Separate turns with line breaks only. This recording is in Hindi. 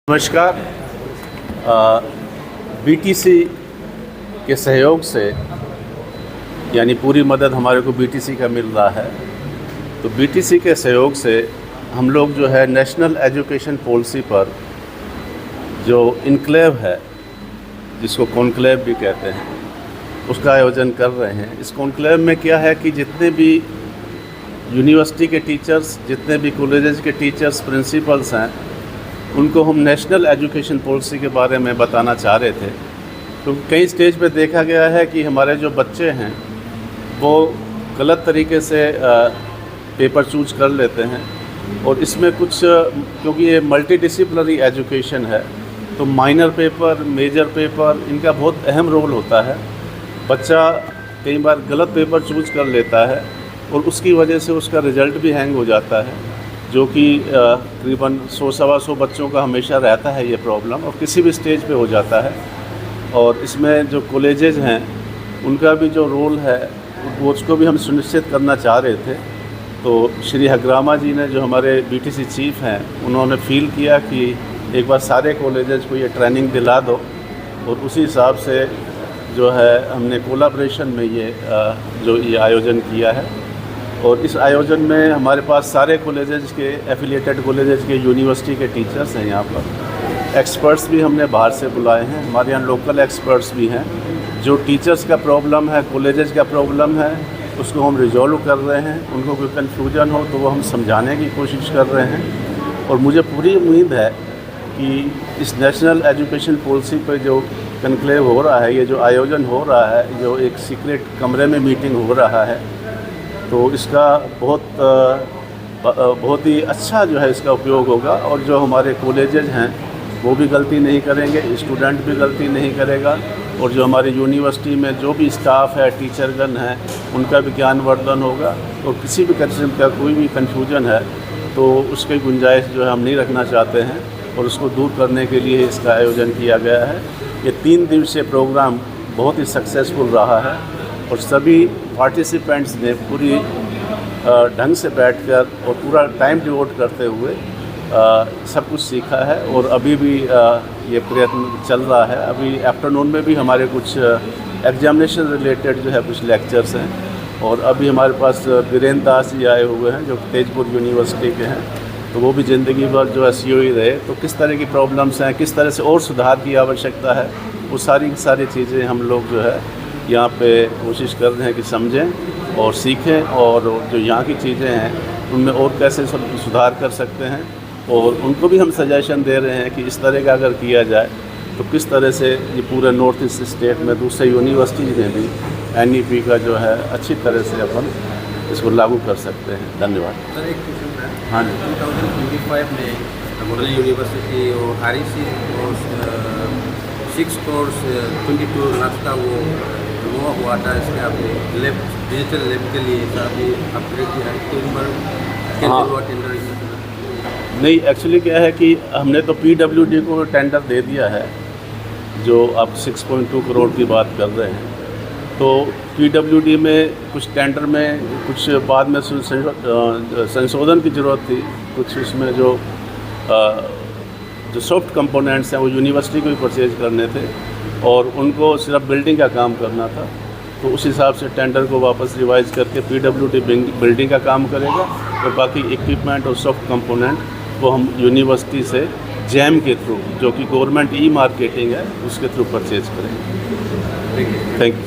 नमस्कार। बीटीसी के सहयोग से यानी पूरी मदद हमारे को बीटीसी का मिल रहा है। तो बीटीसी के सहयोग से हम लोग जो है नेशनल एजुकेशन पॉलिसी पर जो इनक्लेव है, जिसको कॉन्क्लेव भी कहते हैं, उसका आयोजन कर रहे हैं। इस कॉन्क्लेव में क्या है कि जितने भी यूनिवर्सिटी के टीचर्स, जितने भी कॉलेजेस के टीचर्स, प्रिंसिपल्स हैं, उनको हम नेशनल एजुकेशन पॉलिसी के बारे में बताना चाह रहे थे। तो कई स्टेज पे देखा गया है कि हमारे जो बच्चे हैं वो गलत तरीके से पेपर चूज कर लेते हैं, और इसमें कुछ क्योंकि ये मल्टी डिसिप्लिनरी एजुकेशन है, तो माइनर पेपर, मेजर पेपर, इनका बहुत अहम रोल होता है। बच्चा कई बार गलत पेपर चूज कर लेता है और उसकी वजह से उसका रिज़ल्ट भी हैंग हो जाता है, जो कि तकरीबन 100-125 बच्चों का हमेशा रहता है ये प्रॉब्लम, और किसी भी स्टेज पे हो जाता है। और इसमें जो कॉलेजेस हैं उनका भी जो रोल है वो उसको भी हम सुनिश्चित करना चाह रहे थे। तो श्री हग्रामा जी ने, जो हमारे बीटीसी चीफ हैं, उन्होंने फील किया कि एक बार सारे कॉलेजेस को ये ट्रेनिंग दिला दो, और उसी हिसाब से जो है हमने कोलैबोरेशन में ये आयोजन किया है। और इस आयोजन में हमारे पास सारे कॉलेजेस के, एफिलिएटेड कॉलेजेस के, यूनिवर्सिटी के टीचर्स हैं। यहाँ पर एक्सपर्ट्स भी हमने बाहर से बुलाए हैं, हमारे यहाँ लोकल एक्सपर्ट्स भी हैं। जो टीचर्स का प्रॉब्लम है, कॉलेजेस का प्रॉब्लम है, उसको हम रिजॉल्व कर रहे हैं। उनको कोई कन्फ्यूजन हो तो वो हम समझाने की कोशिश कर रहे हैं। और मुझे पूरी उम्मीद है कि इस नेशनल एजुकेशन पॉलिसी पर जो कन्क्लेव हो रहा है, ये जो आयोजन हो रहा है, जो एक सीक्रेट कमरे में मीटिंग हो रहा है, तो इसका बहुत ही अच्छा जो है इसका उपयोग होगा। और जो हमारे कॉलेजेस हैं वो भी गलती नहीं करेंगे, स्टूडेंट भी गलती नहीं करेगा, और जो हमारी यूनिवर्सिटी में जो भी स्टाफ है, टीचरगण हैं, उनका भी ज्ञानवर्धन होगा। और किसी भी किस्म का कोई भी कन्फ्यूजन है तो उसकी गुंजाइश जो है हम नहीं रखना चाहते हैं, और उसको दूर करने के लिए इसका आयोजन किया गया है। ये 3 दिवसीय प्रोग्राम बहुत ही सक्सेसफुल रहा है, और सभी पार्टिसिपेंट्स ने पूरी ढंग से बैठकर और पूरा टाइम डिवोट करते हुए सब कुछ सीखा है। और अभी भी ये प्रयत्न चल रहा है। अभी आफ्टरनून में भी हमारे कुछ एग्जामिनेशन रिलेटेड जो है कुछ लेक्चर्स हैं, और अभी हमारे पास वीरेंद्र दास जी आए हुए हैं जो तेजपुर यूनिवर्सिटी के हैं। तो वो भी ज़िंदगी भर जो है सीओ ही रहे। तो किस तरह की प्रॉब्लम्स हैं, किस तरह से और सुधार की आवश्यकता है, वो सारी चीज़ें हम लोग जो है यहाँ पे कोशिश कर रहे हैं कि समझें और सीखें, और जो यहाँ की चीज़ें हैं उनमें और कैसे सुधार कर सकते हैं। और उनको भी हम सजेशन दे रहे हैं कि इस तरह का अगर किया जाए तो किस तरह से ये पूरे नॉर्थ ईस्ट स्टेट में दूसरे यूनिवर्सिटीज़ में भी NEP का जो है अच्छी तरह से अपन इसको लागू कर सकते हैं। धन्यवाद।
सर, एक क्वेश्चन है।
हाँ,
2025 में मॉडल यूनिवर्सिटी और REC और 6 करोड़ 22 लाख का वो हुआ था। इसके आपने लैब, डिजिटल लैब के लिए अभी अपग्रेड किया है, तो इन पर कैसे हुआ टेंडर?
नहीं, एक्चुअली क्या है कि हमने तो PWD को टेंडर दे दिया है, जो आप 6.2 करोड़ की बात कर रहे हैं। तो PWD में कुछ टेंडर में कुछ बाद में संशोधन की ज़रूरत थी। कुछ इसमें जो सॉफ्ट कंपोनेंट्स हैं वो यूनिवर्सिटी को भी परचेज करने थे, और उनको सिर्फ बिल्डिंग का काम करना था। तो उस हिसाब से टेंडर को वापस रिवाइज़ करके PWD बिल्डिंग का काम करेगा, और बाकी इक्विपमेंट और सॉफ्ट कंपोनेंट वो हम यूनिवर्सिटी से जैम के थ्रू, जो कि गवर्नमेंट ई मार्केटिंग है, उसके थ्रू परचेज करेंगे। Thank you.